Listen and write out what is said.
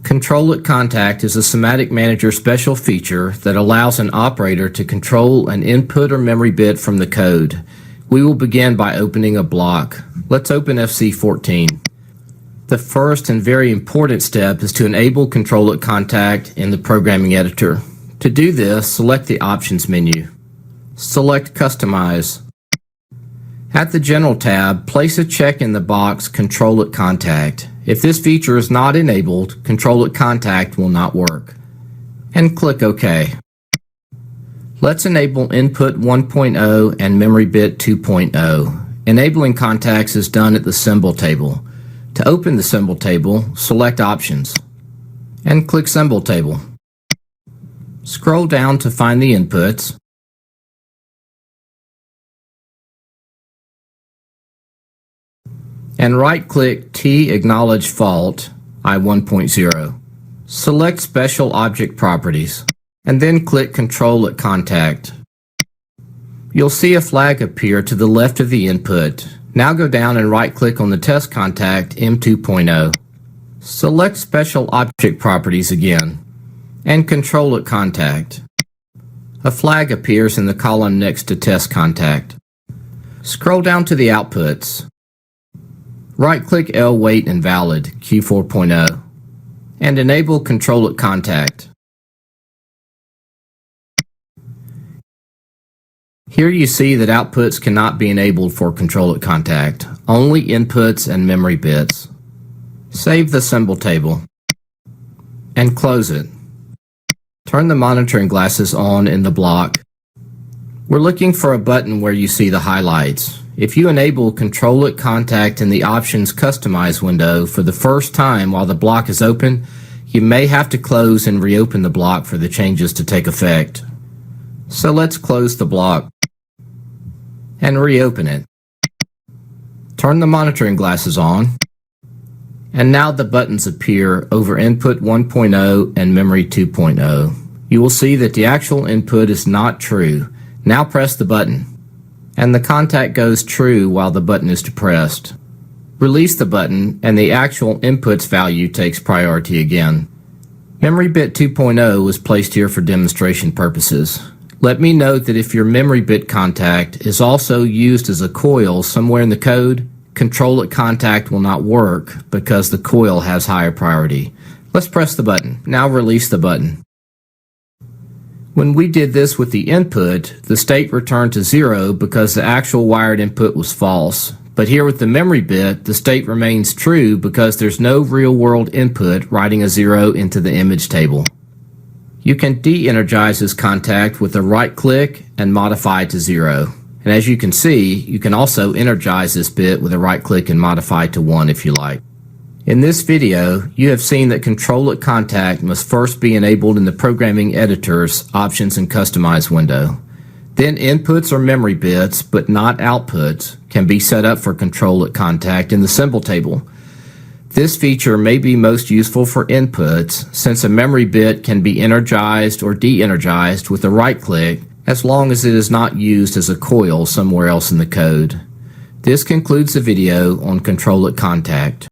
Control at Contact is a Simatic Manager special feature that allows an operator to control an input or memory bit from the code. We will begin by opening a block. Let's open FC14. The first and very important step is to enable Control at Contact in the programming editor. To do this, select the Options menu. Select Customize. At the General tab, place a check in the box Control at Contact. If this feature is not enabled, Control at Contact will not work. And click OK. Let's enable Input 1.0 and Memory Bit 2.0. Enabling contacts is done at the Symbol table. To open the Symbol table, select Options and click Symbol table. Scroll down to find the inputs. And right-click T Acknowledge Fault I1.0. Select Special Object Properties, and then click Control at Contact. You'll see a flag appear to the left of the input. Now go down and right-click on the test contact M2.0. Select Special Object Properties again, and Control at Contact. A flag appears in the column next to Test Contact. Scroll down to the outputs. Right-click L Wait Invalid Q4.0 and enable Control at Contact. Here you see that outputs cannot be enabled for Control at Contact, only inputs and memory bits. Save the symbol table and close it. Turn the monitoring glasses on in the block. We're looking for a button where you see the highlights. If you enable Control at Contact in the Options Customize window for the first time while the block is open, you may have to close and reopen the block for the changes to take effect. So let's close the block and reopen it. Turn the monitoring glasses on, and now the buttons appear over Input 1.0 and Memory 2.0. You will see that the actual input is not true. Now press the button, and the contact goes true while the button is depressed. Release the button and the actual inputs value takes priority again. Memory bit 2.0 was placed here for demonstration purposes. Let me note that if your memory bit contact is also used as a coil somewhere in the code, Control at Contact will not work because the coil has higher priority. Let's press the button. Now release the button. When we did this with the input, the state returned to 0 because the actual wired input was false. But here with the memory bit, the state remains true because there's no real-world input writing a 0 into the image table. You can de-energize this contact with a right-click and modify to 0. And as you can see, you can also energize this bit with a right-click and modify to 1 if you like. In this video, you have seen that Control at Contact must first be enabled in the Programming Editor's Options and Customize window. Then inputs or memory bits, but not outputs, can be set up for Control at Contact in the Symbol table. This feature may be most useful for inputs since a memory bit can be energized or de-energized with a right-click as long as it is not used as a coil somewhere else in the code. This concludes the video on Control at Contact.